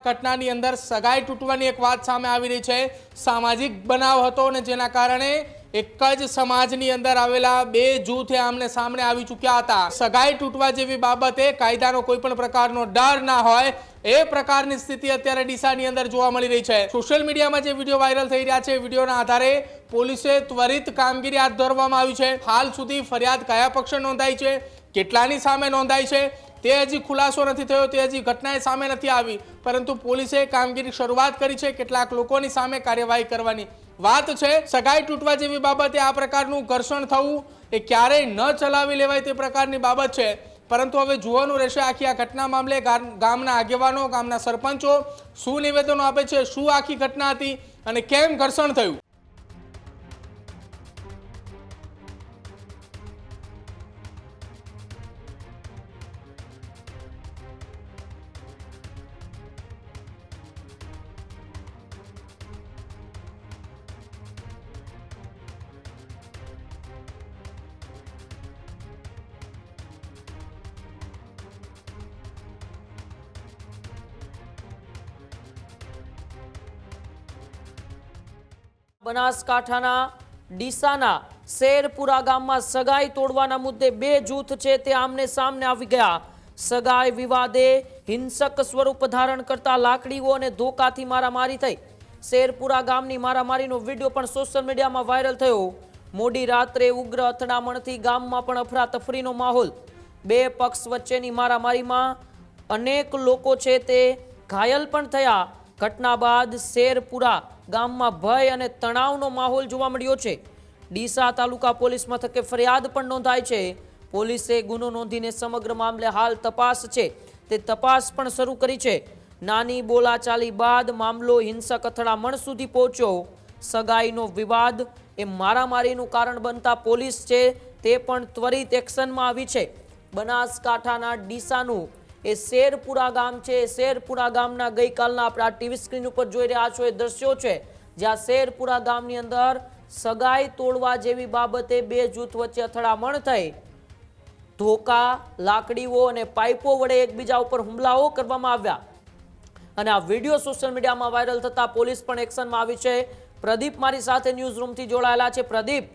ઘટનાની અંદર સગાઈ તૂટવાની એક વાત સામે આવી રહી છે। સામાજિક બનાવ હતો અને જેના કારણે એક જ સમાજની અંદર આવેલા બે જૂથ આમને સામે આવી ચૂક્યા હતા। સગાઈ તૂટવા જેવી બાબતે કાયદાનો કોઈ પણ પ્રકારનો ડર ના હોય એ પ્રકારની સ્થિતિ અત્યારે ડીસાની અંદર જોવા મળી રહી છે। સોશિયલ મીડિયામાં જે વિડીયો વાયરલ થઈ રહ્યા છે, વિડીયોના આધારે પોલીસે ત્વરિત કામગીરી હાથ ધરવામાં આવી છે। હાલ સુધી ફરિયાદ કયા પક્ષે નોંધાઈ છે, કેટલાની સામે નોંધાઈ છે તે હજી ખુલાસો નથી થયો, તે હજી ઘટનાએ સામે નથી આવી, પરંતુ પોલીસે કામગીરી શરૂઆત કરી છે। કેટલાક લોકોની સામે કાર્યવાહી કરવાની વાત છે। સગાઈ તૂટવા જેવી બાબતે આ પ્રકારનું ઘર્ષણ થવું એ ક્યારેય ન ચલાવી લેવાય તે પ્રકારની બાબત છે, પરંતુ હવે જોવાનું રહેશે આખી આ ઘટના મામલે ગામના આગેવાનો, ગામના સરપંચો શું નિવેદનો આપે છે, શું આખી ઘટના હતી અને કેમ ઘર્ષણ થયું। બનાસકાંઠાના ડીસાના શેરપુરા ગામમાં સગાઈ તોડવાના મુદ્દે બે જૂથ છે તે આમને સામને આવી ગયા। સગાઈ વિવાદે હિંસક સ્વરૂપ ધારણ કરતા લાકડીઓ અને ધોકાથી મારામારી થઈ। શેરપુરા ગામની મારામારીનો વિડીયો પણ સોશિયલ મીડિયામાં વાયરલ થયો। મોડી રાત્રે ઉગ્ર અથડામણથી ગામમાં પણ અફરાતફરીનો માહોલ। બે પક્ષ વચ્ચેની મારામારીમાં અનેક લોકો છે તે ઘાયલ પણ થયા। ઘટના બાદ શેરપુરા ગામમાં ભય અને તણાવનો માહોલ જોવા મળ્યો છે। ડીસા તાલુકા પોલીસ મથકે ફરિયાદ પણ નોંધાઈ છે। પોલીસે ગુનો નોંધીને સમગ્ર મામલે હાલ તપાસ છે તે તપાસ પણ શરૂ કરી છે। નાની બોલાચાલી બાદ મામલો હિંસક અથડામણ સુધી પહોંચ્યો। સગાઈનો વિવાદ એ મારામારીનું કારણ બનતા પોલીસ છે તે પણ ત્વરિત એક્શનમાં આવી છે। બનાસકાંઠાના ડીસાનું એ શેરપુરા ગામ છે। શેરપુરા ગામના ગઈકાલના આપણે આ ટીવી સ્ક્રીન ઉપર જોઈ રહ્યા છો એ દ્રશ્યો છે, જ્યાં શેરપુરા ગામની અંદર સગાઈ તોડવા જેવી બાબતે બે જૂથ વચ્ચે અથડામણ થઈ। ધોકા, લાકડીઓ અને પાઇપો વડે એકબીજા ઉપર હુમલાઓ કરવામાં આવ્યા અને આ વિડીયો સોશિયલ મીડિયામાં વાયરલ થતા પોલીસ પણ એક્શનમાં આવી છે। પ્રદીપ મારી સાથે ન્યૂઝ રૂમથી જોડાયેલા છે। પ્રદીપ,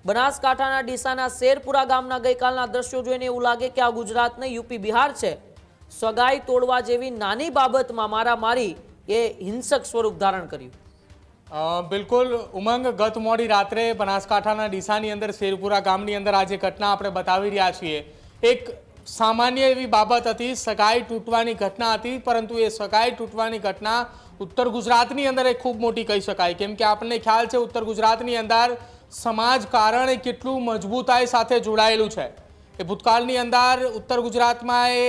બનાસકાંઠાના ડીસાના શેરપુરા ગામના ગઈકાલના દ્રશ્યો જોઈને એવું લાગે કે આ ગુજરાત ને યુપી બિહાર છે। સગાઈ તોડવા જેવી નાની બાબતમાં મારામારી એ હિંસક સ્વરૂપ ધારણ કર્યું। બિલકુલ ઉમંગ, ગત મોડી રાત્રે બનાસકાંઠાના ડીસાની અંદર શેરપુરા ગામની અંદર આજે ઘટના આપણે બતાવી રહ્યા છીએ। એક સામાન્ય એવી બાબત હતી, સગાઈ તૂટવાની ઘટના હતી, પરંતુ એ સગાઈ તૂટવાની ઘટના ઉત્તર ગુજરાતની અંદર એ ખૂબ મોટી કહી શકાય, કેમ કે આપણને ખ્યાલ છે ઉત્તર ગુજરાતની અંદર સમાજ કારણે કેટલું મજબૂતાઈ સાથે જોડાયેલું છે। એ ભૂતકાળની અંદર ઉત્તર ગુજરાતમાં એ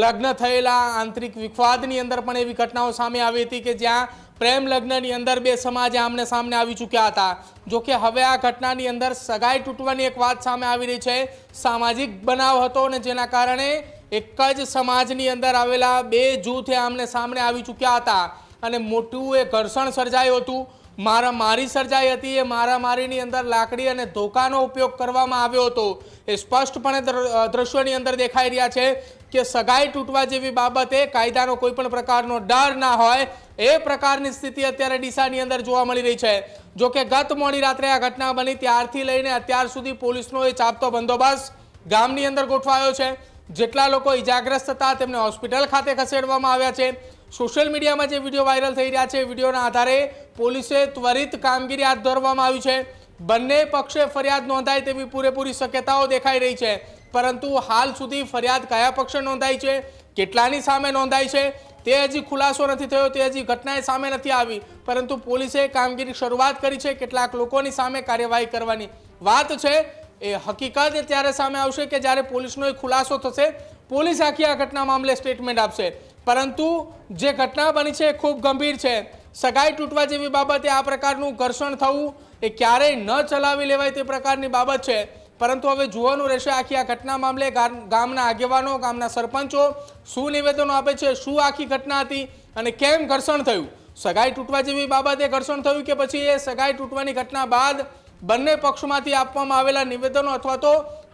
લગ્ન થયેલા આંતરિક વિવાદની અંદર પણ એવી ઘટનાઓ સામે આવી હતી કે જ્યાં પ્રેમ લગ્નની અંદર બે સમાજ આમને સામને આવી ચૂક્યા હતા। જો કે હવે આ ઘટનાની અંદર સગાઈ તૂટવાની એક વાત સામે આવી રહી છે। સામાજિક બનાવ હતો અને જેના કારણે એક જ સમાજની અંદર આવેલા બે જૂથ આમને સામે આવી ચૂક્યા હતા અને મોટું એ ઘર્ષણ સર્જાયું હતું, મારામારી સર્જાઈ હતી। એ મારામારીની અંદર લાકડી અને ધોકાનો ઉપયોગ કરવામાં આવ્યો હતો। એ સ્પષ્ટપણે દ્રશ્યોની અંદર દેખાઈ રહ્યા છે કે સગાઈ તૂટવા જેવી બાબતે કાયદાનો કોઈ પણ પ્રકારનો ડર ના હોય એ પ્રકારની સ્થિતિ અત્યારે ડીસાની અંદર જોવા મળી રહી છે। જો કે ગત મોડી રાત્રે આ ઘટના બની ત્યારથી લઈને અત્યાર સુધી પોલીસનો એ ચાપતો બંદોબસ્ત ગામની અંદર ગોઠવાયો છે। જેટલા લોકો ઇજાગ્રસ્ત હતા તેમને હોસ્પિટલ ખાતે ખસેડવામાં આવ્યા છે। સોશિયલ મીડિયામાં જે વિડીયો વાયરલ થઈ રહ્યા છે, વિડીયોના આધારે પોલીસે ત્વરિત કામગીરી હાથ ધરવામાં આવી છે। બંને પક્ષે ફરિયાદ નોંધાય તેવી પૂરેપૂરી શક્યતાઓ દેખાઈ રહી છે, પરંતુ હાલ સુધી ફરિયાદ કયા પક્ષે નોંધાઈ છે, કેટલાની સામે નોંધાઈ છે તે હજી ખુલાસો નથી થયો, તે હજી ઘટનાએ સામે નથી આવી, પરંતુ પોલીસે કામગીરી શરૂઆત કરી છે। કેટલાક લોકોની સામે કાર્યવાહી કરવાની વાત છે। એ હકીકત ત્યારે સામે આવશે કે જ્યારે પોલીસનો એક ખુલાસો થશે, પોલીસ આખી આ ઘટના મામલે સ્ટેટમેન્ટ આપશે, પરંતુ જે ઘટના બની છે એ ખૂબ ગંભીર છે। સગાઈ તૂટવા જેવી બાબતે આ પ્રકારનું ઘર્ષણ થવું એ ક્યારેય ન ચલાવી લેવાય તે પ્રકારની બાબત છે, પરંતુ હવે જોવાનું રહેશે આખી આ ઘટના મામલે ગામના આગેવાનો, ગામના સરપંચો શું નિવેદનો આપે છે, શું આખી ઘટના હતી અને કેમ ઘર્ષણ થયું। સગાઈ તૂટવા જેવી બાબતે ઘર્ષણ થયું કે પછી એ સગાઈ તૂટવાની ઘટના બાદ બંને પક્ષમાંથી આપવામાં આવેલા નિવેદનો અથવા તો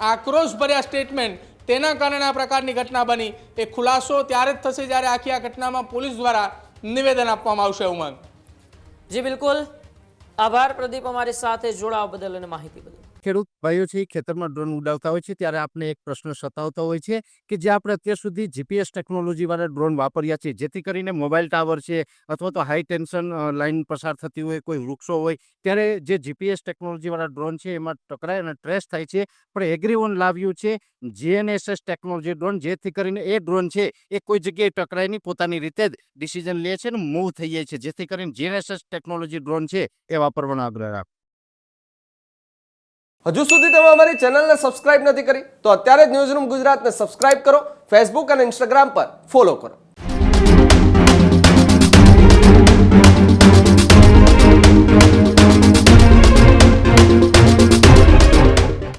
આક્રોશભર્યા સ્ટેટમેન્ટ તેના કારણે આ પ્રકારની ઘટના બની. એ ખુલાસો ત્યારે જ થશે જ્યારે આખી આ ઘટનામાં પોલીસ દ્વારા નિવેદન આપવામાં આવશે. ઉમંગ. જી બિલકુલ, આભાર પ્રદીપ અમારી સાથે જોડાવા બદલ અને માહિતી બદલ. ખેડૂત ભાઈઓ છે ખેતરમાં ડ્રોન ઉડાવતા હોય છે ત્યારે આપણે એક પ્રશ્ન સતાવતો હોય છે કે જે આપણે અત્યાર સુધી જીપીએસ ટેકનોલોજીવાળા ડ્રોન વાપર્યા છે, જેથી કરીને મોબાઈલ ટાવર છે અથવા તો હાઈ ટેન્શન લાઇન પસાર થતી હોય, કોઈ વૃક્ષો હોય, ત્યારે જે જીપીએસ ટેકનોલોજીવાળા ડ્રોન છે એમાં ટકરાય અને ટ્રેસ થાય છે. પણ એગ્રીઓન લાવ્યું છે જીએનએસએસ ટેકનોલોજી ડ્રોન, જેથી કરીને એ ડ્રોન છે એ કોઈ જગ્યાએ ટકરાય નહીં, પોતાની રીતે જ ડિસિઝન લે છે અને મૂવ થઈ જાય છે, જેથી કરીને જીએનએસએસ ટેકનોલોજી ડ્રોન છે એ વાપરવાનો આગ્રહ રાખો. હજુ સુધી તમે અમારી ચેનલને સબસ્ક્રાઇબ નથી કરી તો અત્યારે જ ન્યૂઝરૂમ ગુજરાતને સબસ્ક્રાઇબ કરો, ફેસબુક અને ઇન્સ્ટાગ્રામ પર ફોલો કરો.